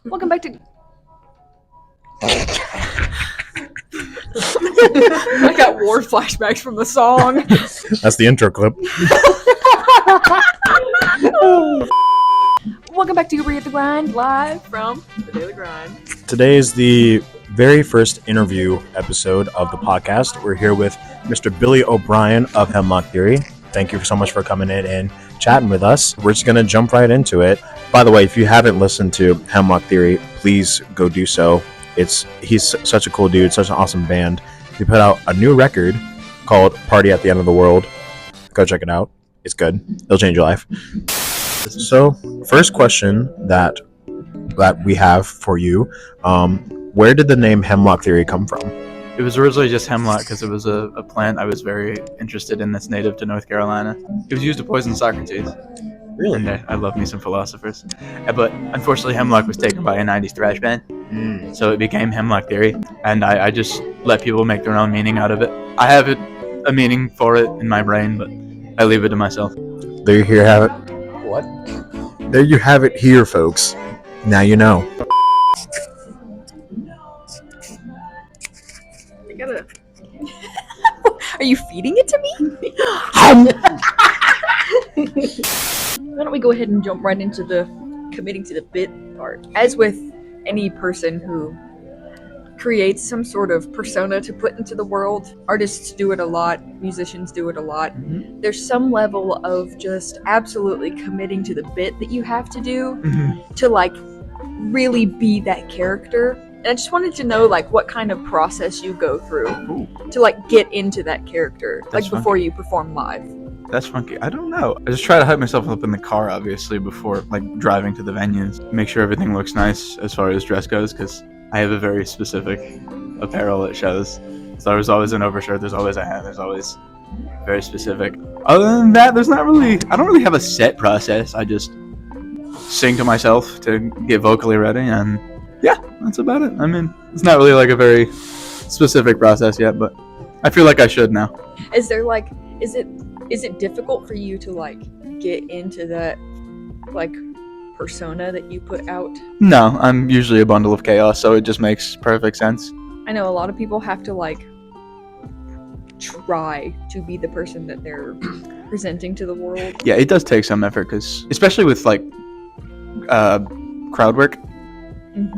Welcome back to... I got war flashbacks from the song. That's the intro clip. Welcome back to Goobery at the Grind, live from the Daily Grind. Today is the very first interview episode of the podcast. We're here with Mr. Billy O'Brien of Hemlock Theory. Thank you so much for coming in and chatting with us. We're just going to jump right into it. By the way, if you haven't listened to Hemlock Theory, please go do so. He's such a cool dude, such an awesome band. He put out a new record called Party at the End of the World. Go check it out. It's good. It'll change your life. So, first question that we have for you, where did the name Hemlock Theory come from? It was originally just hemlock because it was a plant I was very interested in that's native to North Carolina. It was used to poison Socrates. Really? And I love me some philosophers. But unfortunately, hemlock was taken by a 90s thrash band. So it became Hemlock Theory. And I just let people make their own meaning out of it. I have a meaning for it in my brain, but I leave it to myself. There you have it. What? There you have it here, folks. Now you know. Are you feeding it to me? Why don't we go ahead and jump right into the committing to the bit part. As with any person who creates some sort of persona to put into the world, artists do it a lot, musicians do it a lot. Mm-hmm. There's some level of just absolutely committing to the bit that you have to do to like really be that character. And I just wanted to know like what kind of process you go through to like get into that character, like before you perform live. That's funky. I don't know. I just try to hype myself up in the car, obviously, before like driving to the venues. Make sure everything looks nice as far as dress goes, because I have a very specific apparel at shows. So there's always an overshirt, there's always a hat, there's always very specific. Other than that, I don't really have a set process. I just sing to myself to get vocally ready, and yeah, that's about it. I mean, it's not really like a very specific process yet, but I feel like I should now. Is there like, is it difficult for you to like get into that like persona that you put out? No, I'm usually a bundle of chaos, so it just makes perfect sense. I know a lot of people have to like try to be the person that they're presenting to the world. Yeah, it does take some effort, because especially with like crowd work,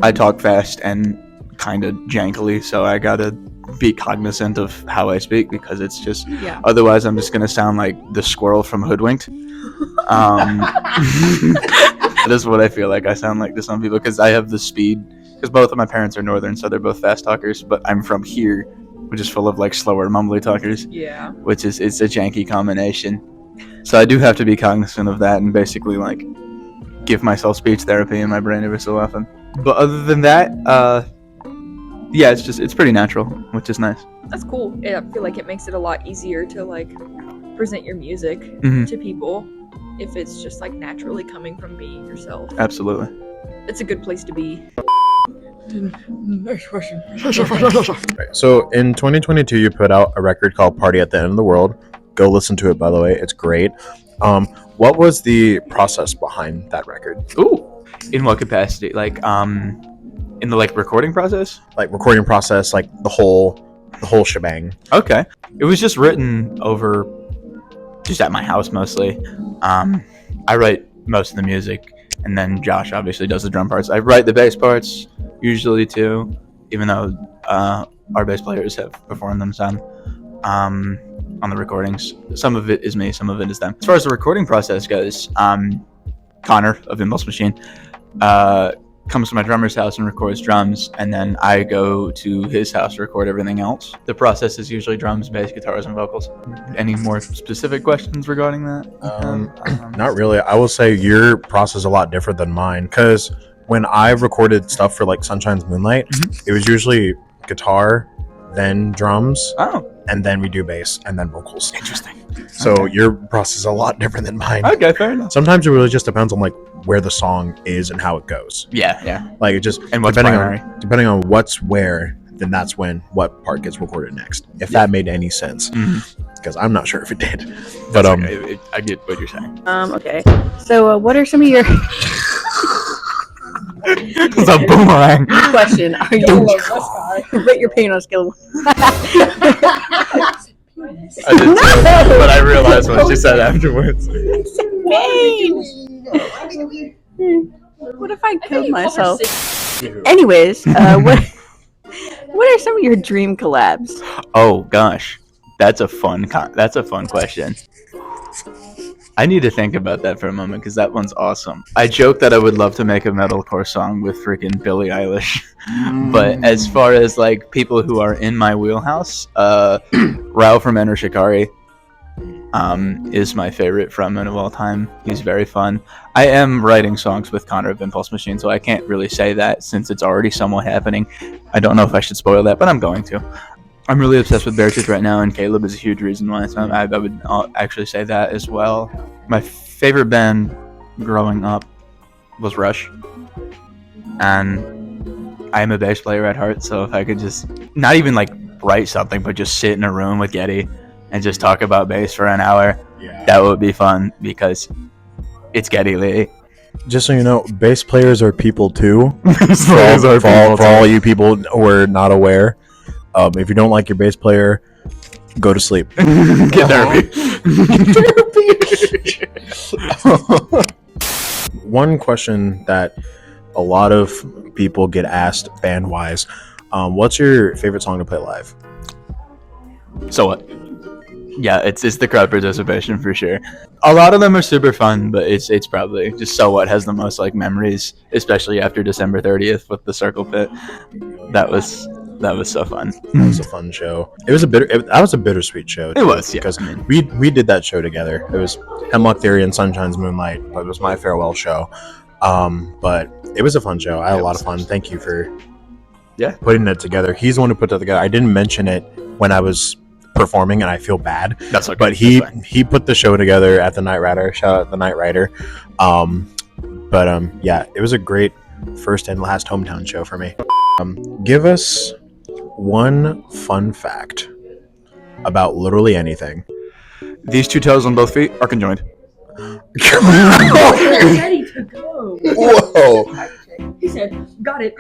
I talk fast and kind of jankily, so I gotta be cognizant of how I speak, because it's just otherwise I'm just gonna sound like the squirrel from Hoodwinked. That is what I feel like I sound like to some people, because I have the speed, because both of my parents are northern, so they're both fast talkers, but I'm from here, which is full of like slower mumbly talkers, which is it's a janky combination. So I do have to be cognizant of that and basically like give myself speech therapy in my brain every so often. But other than that, it's pretty natural, which is nice. That's cool. I feel like it makes it a lot easier to like present your music to people if it's just like naturally coming from being yourself. Absolutely. It's a good place to be. Next question. So in 2022, you put out a record called Party at the End of the World. Go listen to it, by the way. It's great. What was the process behind that record? Ooh, in what capacity? Like, in the like recording process? Like recording process, like the whole shebang. Okay. It was just written over just at my house mostly. I write most of the music, and then Josh obviously does the drum parts. I write the bass parts usually too, even though our bass players have performed them some on the recordings. Some of it is me, some of it is them. As far as the recording process goes, Connor of Impulse Machine comes to my drummer's house and records drums, and then I go to his house to record everything else. The process is usually drums, bass, guitars, and vocals. Any more specific questions regarding that? Not really. I will say your process is a lot different than mine, because when I recorded stuff for like Sunshine's Moonlight, it was usually guitar, then drums, and then we do bass, and then vocals. Interesting. So your process is a lot different than mine. Okay, fair enough. Sometimes it really just depends on like where the song is and how it goes. Yeah. Like it just and what's depending on what's where, then that's when what part gets recorded next. If that made any sense, because I'm not sure if it did. But okay. I get what you're saying. Okay. So what are some of your It's a boomerang. Question: are you rate your pain on a scale? I did too, but I realized what she said afterwards. Pain. What if I killed myself? Anyways, what are some of your dream collabs? Oh gosh, that's a fun question. I need to think about that for a moment because that one's awesome. I joke that I would love to make a metalcore song with freaking Billie Eilish, but as far as like people who are in my wheelhouse, Rao from Enter Shikari is my favorite frontman of all time. He's very fun. I am writing songs with Connor of Impulse Machine, so I can't really say that since it's already somewhat happening. I don't know if I should spoil that, but I'm going to. I'm really obsessed with Beartooth right now, and Caleb is a huge reason why. So I would actually say that as well. My favorite band growing up was Rush, and I am a bass player at heart. So if I could just not even like write something, but just sit in a room with Getty and just talk about bass for an hour, that would be fun because it's Getty Lee. Just so you know, bass players are people too. For all you people who are not aware. If you don't like your bass player, go to sleep. Get therapy. One question that a lot of people get asked band-wise, what's your favorite song to play live? So what? Yeah, it's the crowd participation for sure. A lot of them are super fun, but it's probably just So What has the most like memories, especially after December 30th with the Circle Pit. That was so fun. That was a fun show. That was a bittersweet show. It was, yeah. Because we did that show together. It was Hemlock Theory and Sunshine's Moonlight, but it was my farewell show. But it was a fun show. I had a lot of fun. Thank you for putting it together. He's the one who put that together. I didn't mention it when I was performing, and I feel bad. That's okay. But he put the show together at the Night Rider. Shout out the Night Rider. Yeah, it was a great first and last hometown show for me. Give us one fun fact about literally anything. These two toes on both feet are conjoined. Ready to go. Whoa! He said, "Got it."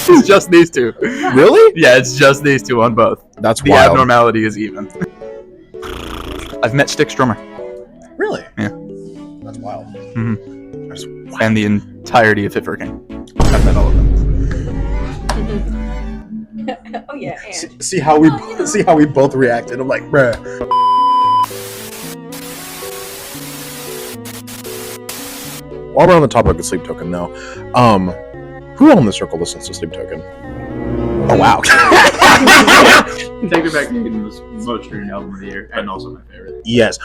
It's just these two. Really? Yeah, it's just these two on both. That's the wild. abnormality is even. I've met Styx drummer. Really? Yeah. That's wild. Mm-hmm. That's wild. And the entirety of Fit for a King. I've met all of them. Oh yeah. See how we both reacted. I'm like, bruh. While we're on the topic of Sleep Token, though, who on the circle listens to Sleep Token? Oh wow! Take It Back to Eden was most streamed album of the year, and also my favorite. Yes.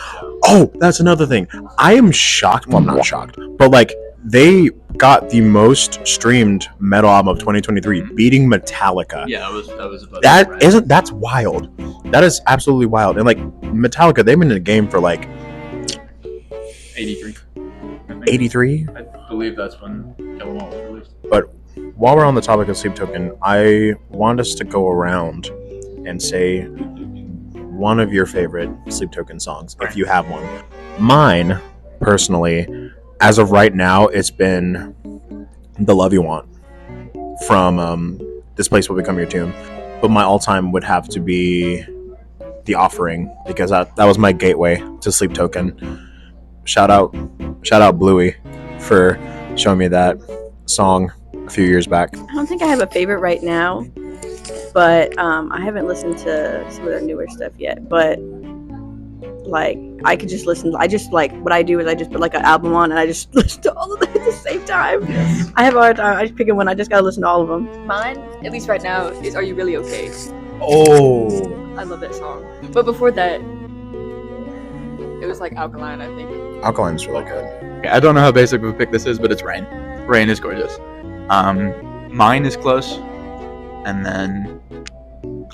Oh, that's another thing. I am shocked. Well, I'm not shocked, but like they got the most streamed metal album of 2023, beating Metallica. Yeah, that was about that's wild. That is absolutely wild. And like Metallica, they've been in the game for like 83. 83. I believe that's when Kill 'Em All was released. But while we're on the topic of Sleep Token, I want us to go around and say one of your favorite Sleep Token songs, if you have one. Mine, personally, as of right now, it's been The Love You Want from This Place Will Become Your Tomb. But my all-time would have to be The Offering, because that was my gateway to Sleep Token. Shout out Bluey for showing me that song a few years back. I don't think I have a favorite right now, but I haven't listened to some of their newer stuff yet. But like, I could just listen. I just like what I do is I just put like an album on and I just listen to all of them at the same time. Yes. I have a hard time. I just pick one. I just gotta listen to all of them. Mine, at least right now, is "Are You Really Okay?" Oh, I love that song. But before that, it was like Alkaline, I think. Alkaline's really good. Okay, I don't know how basic of a pick this is, but it's Rain. Rain is gorgeous. Mine is close, and then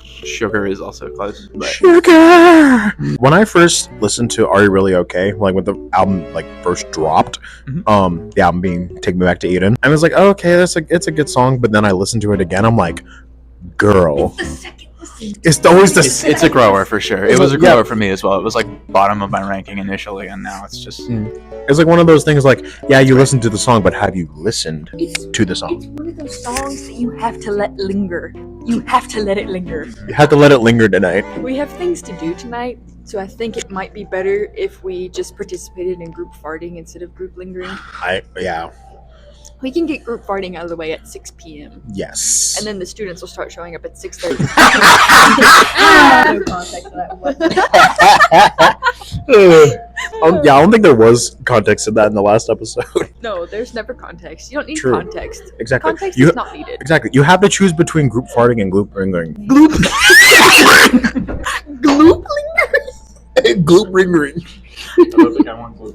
Sugar is also close. But Sugar. When I first listened to "Are You Really Okay?", like when the album like first dropped, the album being "Take Me Back to Eden," I was like, oh, okay, it's a good song. But then I listened to it again. I'm like, girl, It's the second It's always the It's a grower for sure. It was a grower for me as well. It was like bottom of my ranking initially, and now it's just. It's like one of those things. Like, yeah, you listen to the song, but have you listened to the song? It's one of those songs that you have to let linger. You have to let it linger. You have to let it linger tonight. We have things to do tonight, so I think it might be better if we just participated in group farting instead of group lingering. Yeah. We can get group farting out of the way at 6 p.m. Yes. And then the students will start showing up at 6:30. No context to that one. Yeah, I don't think there was context to that in the last episode. No, there's never context. You don't need True. Context. Exactly. Context is not needed. Exactly. You have to choose between group farting and group lingering. Gloop. Gloop lingering. Group lingering. I don't think I want to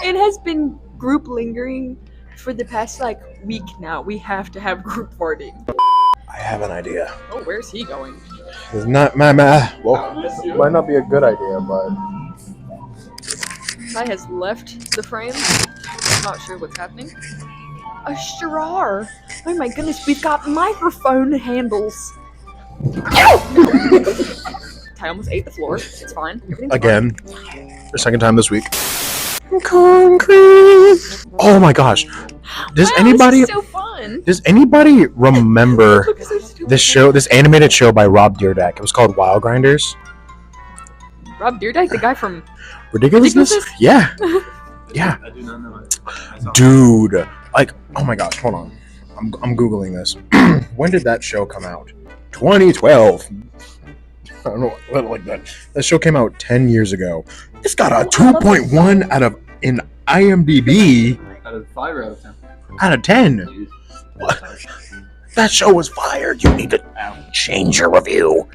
It has been group lingering for the past week now. We have to have group farting. I have an idea. Oh, where's he going? It's not well, it might not be a good idea, but Guy has left the frame. I'm not sure what's happening. A straw. Oh my goodness, we've got microphone handles. Ty almost ate the floor. It's fine. Everything's again, the second time this week. Concrete. Oh my gosh. Does anybody This is so fun. Does anybody remember Look, so stupid. this animated show by Rob Dyrdek? It was called Wild Grinders. Rob Dyrdek, the guy from Ridiculousness? Ridiculousness? Yeah. Yeah. I do not know it. Dude. Like, oh my gosh, hold on. I'm googling this. When did that show come out? 2012. I don't know what like that. That show came out 10 years ago. It's got a 2.1 in IMDb Out of 5 or out of 10? out of 10. What? That show was fired. You need to change your review.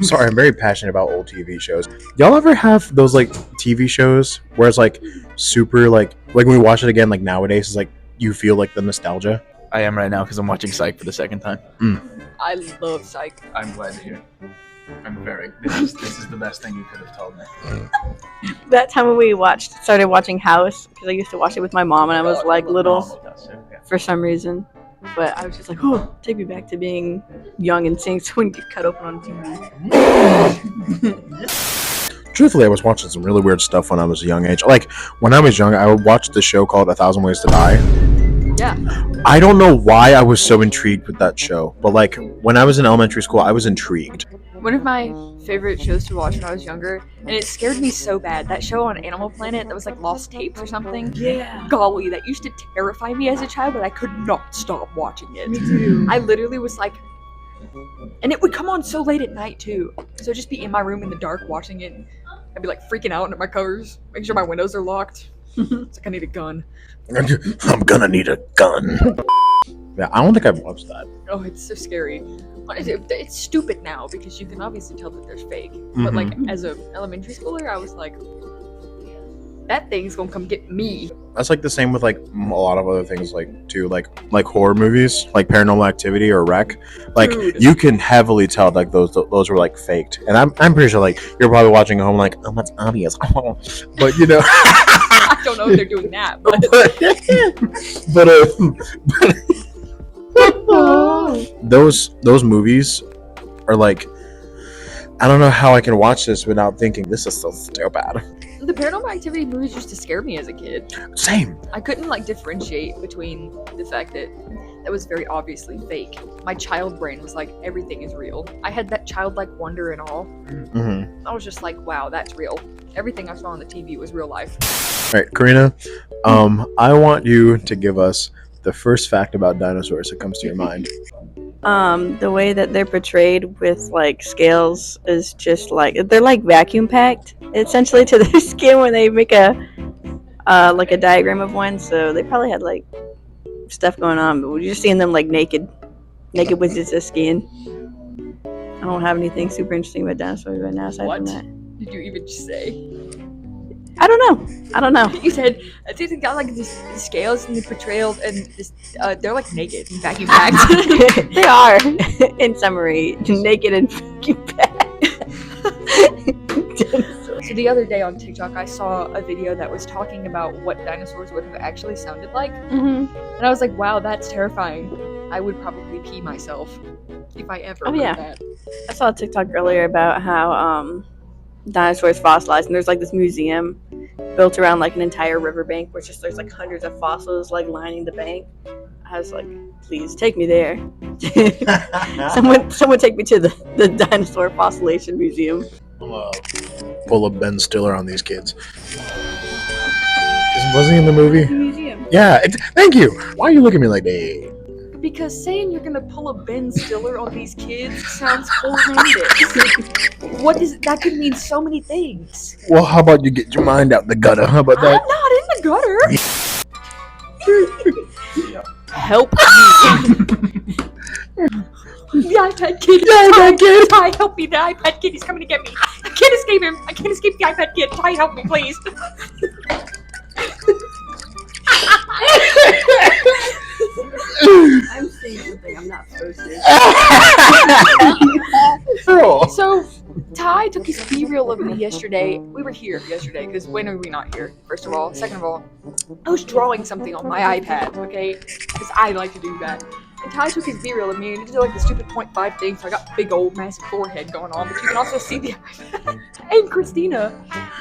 Sorry, I'm very passionate about old TV shows. Y'all ever have those like TV shows where it's like super like when we watch it again like nowadays it's like you feel like the nostalgia? I am right now because I'm watching Psych for the second time. I love Psych. I'm glad to hear. I'm very. This is the best thing you could have told me. That time when we started watching House, because I used to watch it with my mom and I was like little for some reason. But I was just like, oh, take me back to being young and seeing someone get cut open on TV. Truthfully, I was watching some really weird stuff when I was a young age. Like when I was young, I would watch the show called 1,000 Ways to Die. Yeah. I don't know why I was so intrigued with that show, but like when I was in elementary school, I was intrigued. One of my favorite shows to watch when I was younger, and it scared me so bad. That show on Animal Planet that was like Lost Tapes or something. Yeah. Golly, that used to terrify me as a child, but I could not stop watching it. Me too. I literally was like, and it would come on so late at night too. So I'd just be in my room in the dark watching it. I'd be like freaking out under my covers, making sure my windows are locked. It's like I need a gun. I'm gonna need a gun. Yeah, I don't think I've watched that. Oh, it's so scary. It's stupid now because you can obviously tell that there's fake. But like as an elementary schooler, I was like, that thing's gonna come get me. That's like the same with like a lot of other things like too, like horror movies, like Paranormal Activity or Wreck. Like Dude. you can heavily tell like those were like faked, and I'm pretty sure like you're probably watching at home like, oh, that's obvious. But you know, I don't know if they're doing that, but those movies are like, I don't know how I can watch this without thinking this is so stupid. the Paranormal Activity movies used to scare me as a kid. Same. I couldn't like differentiate between the fact that was very obviously fake. My child brain was like, everything is real. I had that childlike wonder and awe. Mm-hmm. I was just like, wow, that's real. Everything I saw on the TV was real life. All right, Karina, I want you to give us the first fact about dinosaurs that comes to your mind. The way that they're portrayed with like scales is just like they're like vacuum packed essentially to their skin when they make a diagram of one. So they probably had like stuff going on, but we're just seeing them like naked with just a skin. I don't have anything super interesting about dinosaurs right now aside What from that. did you even just say? I don't know. You said I think they got like the scales and the portrayal and this, they're like naked and vacuum packed. They are, in summary, naked and vacuum packed. So the other day on TikTok, I saw a video that was talking about what dinosaurs would have actually sounded like, Mm-hmm. and I was like, wow, that's terrifying. I would probably pee myself if I ever Oh, heard yeah. that. I saw a TikTok earlier about how dinosaurs fossilized, and there's like this museum built around like an entire riverbank, where just there's like hundreds of fossils like lining the bank. I was like, please take me there. someone take me to the dinosaur fossilization museum. Pull up Ben Stiller on these kids. Wasn't he in the movie? Museum. Yeah. Thank you. Why are you looking at me like that? Because saying you're gonna pull a Ben Stiller on these kids sounds horrendous. What is that? Could mean so many things. Well, how about you get your mind out the gutter? How about I'm that? not in the gutter. Help me. The iPad kid. The iPad kid. Ty, help me. The iPad kid is coming to get me. I can't escape him. I can't escape the iPad kid. Ty, help me, please. I'm saying something I'm not supposed to. So, Ty took his B-reel of me yesterday. We were here yesterday, because when are we not here, first of all? Second of all, I was drawing something on my iPad, okay? Because I like to do that. And Ty took his B-reel of me, and he did like the stupid 0.5 thing, so I got big old massive forehead going on, but you can also see the iPad. And Christina,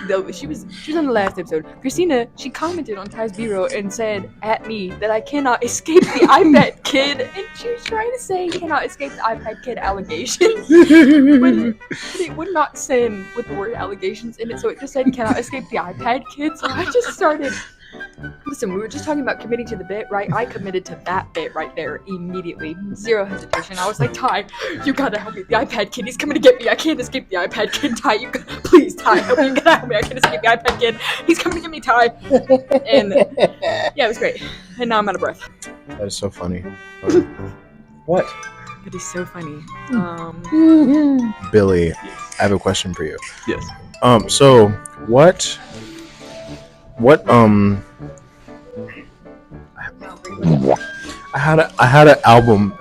though she was on the last episode. Christina, she commented on Ty's B-reel and said at me that I cannot escape the iPad kid, and she was trying to say cannot escape the iPad kid allegations, but it would not send with the word allegations in it, so it just said cannot escape the iPad kid. So I just started. Listen, we were just talking about committing to the bit, right? I committed to that bit right there immediately. Zero hesitation. I was like, Ty, you gotta help me. The iPad kid, he's coming to get me. I can't escape the iPad kid. Ty, please, Ty, help me. You gotta help me. I can't escape the iPad kid. He's coming to get me, Ty. And yeah, it was great. And now I'm out of breath. That is so funny. What? It is so funny. Billy, I have a question for you. Yes. So what I had an album.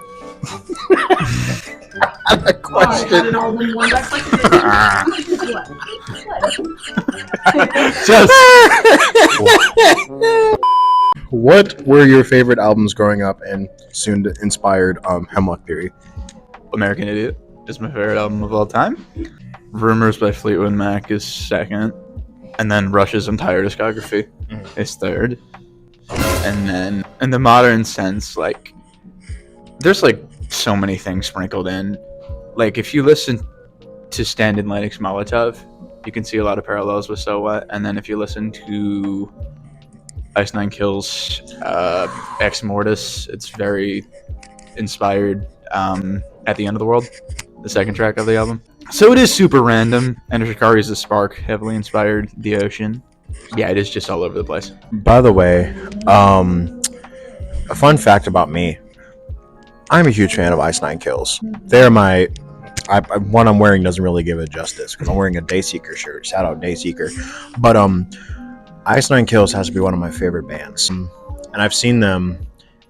I had a question. What were your favorite albums growing up and soon inspired Hemlock Theory? American Idiot is my favorite album of all time. Rumors by Fleetwood Mac is second. And then Rush's entire discography is third. And then in the modern sense, like, there's like so many things sprinkled in. Like, if you listen to Stand and Lennox Molotov, you can see a lot of parallels with So What. And then if you listen to x.icetykills.x, Ex Mortis, it's very inspired At the End of the World, the second track of the album. So it is super random. And Shikari's The Spark heavily inspired The Ocean. Yeah, it is just all over the place. By the way, a fun fact about me, I'm a huge fan of Ice Nine Kills. They're my... one I'm wearing doesn't really give it justice because I'm wearing a Dayseeker shirt. Shout out Dayseeker. But Ice Nine Kills has to be one of my favorite bands. And I've seen them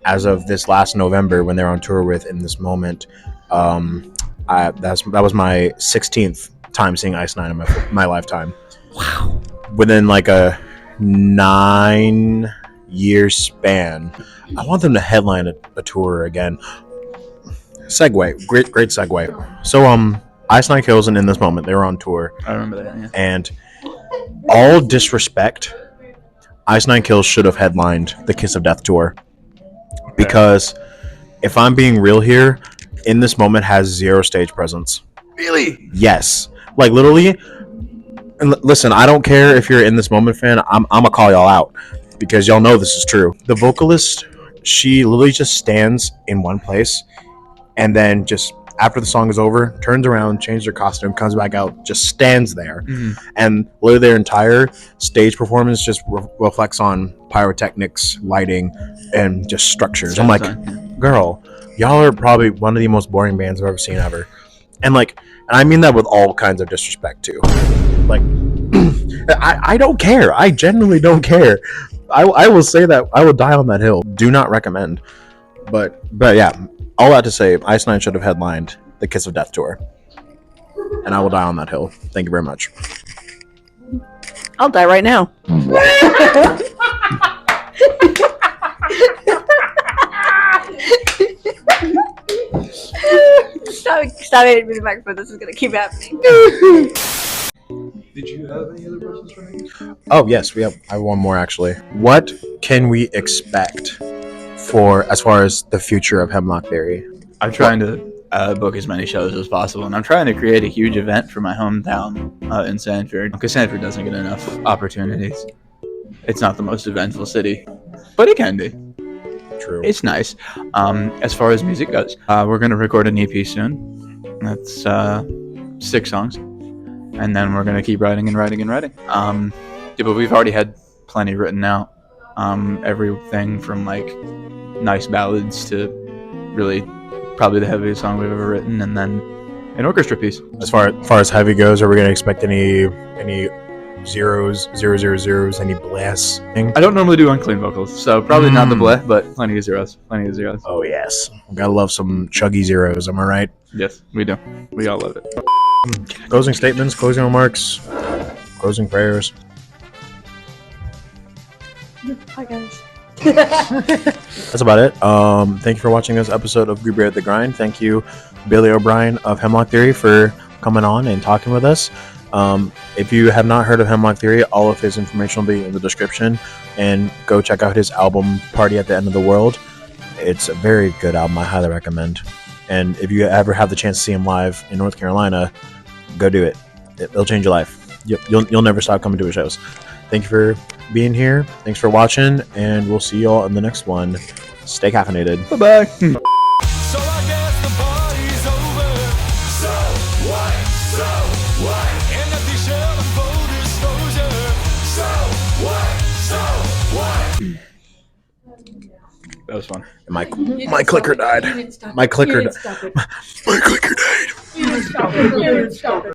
as of this last November when they're on tour with In This Moment. That was my 16th time seeing Ice Nine in my lifetime. Wow. Within like a 9-year span, I want them to headline a tour again. Segue, great segue. So Ice Nine Kills and In This Moment, they were on tour. I remember that, yeah. And all disrespect, Ice Nine Kills should have headlined the Kiss of Death tour. Because if I'm being real here, In This Moment has zero stage presence. Really? Yes. Like literally. And listen, I don't care if you're an In This Moment fan. I'm gonna call y'all out because y'all know this is true. The vocalist, she literally just stands in one place, and then just after the song is over, turns around, changes her costume, comes back out, just stands there, and literally their entire stage performance just reflects on pyrotechnics, lighting, and just structures. I'm like, girl, y'all are probably one of the most boring bands I've ever seen ever, and I mean that with all kinds of disrespect too. Like, I don't care. I genuinely don't care. I will say that I will die on that hill. Do not recommend. But yeah, all that to say, Ice Nine should have headlined the Kiss of Death tour. And I will die on that hill. Thank you very much. I'll die right now. Stop hitting me in the microphone. This is gonna keep happening. Did you have any other questions for me? Oh yes, I have one more actually. What can we expect for as far as the future of Hemlock Theory? I'm trying to book as many shows as possible, and I'm trying to create a huge event for my hometown in Sanford, because Sanford doesn't get enough opportunities. It's not the most eventful city, but it can be. True. It's nice. As far as music goes, we're going to record an EP soon. That's 6 songs. And then we're going to keep writing and writing and writing. But we've already had plenty written out. Everything from like nice ballads to really probably the heaviest song we've ever written, and then an orchestra piece. As far as heavy goes, are we going to expect any zeros, any blasts? I don't normally do unclean vocals, so probably not the bleh, but plenty of zeros. Oh yes, gotta love some chuggy zeros. Am I right? Yes, we do. We all love it. Closing statements, closing remarks, closing prayers. Hi guys. That's about it. Thank you for watching this episode of Goobery at the Grind. Thank you, Billy O'Brien of Hemlock Theory, for coming on and talking with us. If you have not heard of Hemlock Theory, all of his information will be in the description, and go check out his album Party at the End of the World. It's a very good album. I highly recommend. And if you ever have the chance to see him live in North Carolina, go do it. It'll change your life. You'll never stop coming to his shows. Thank you for being here. Thanks for watching, and we'll see you all in the next one. Stay caffeinated. Bye-bye. So I guess the party's over. So what? And that they share the full disclosure. So what? That was fun. My clicker died. My clicker died. Stop it. My clicker died. You didn't stop it.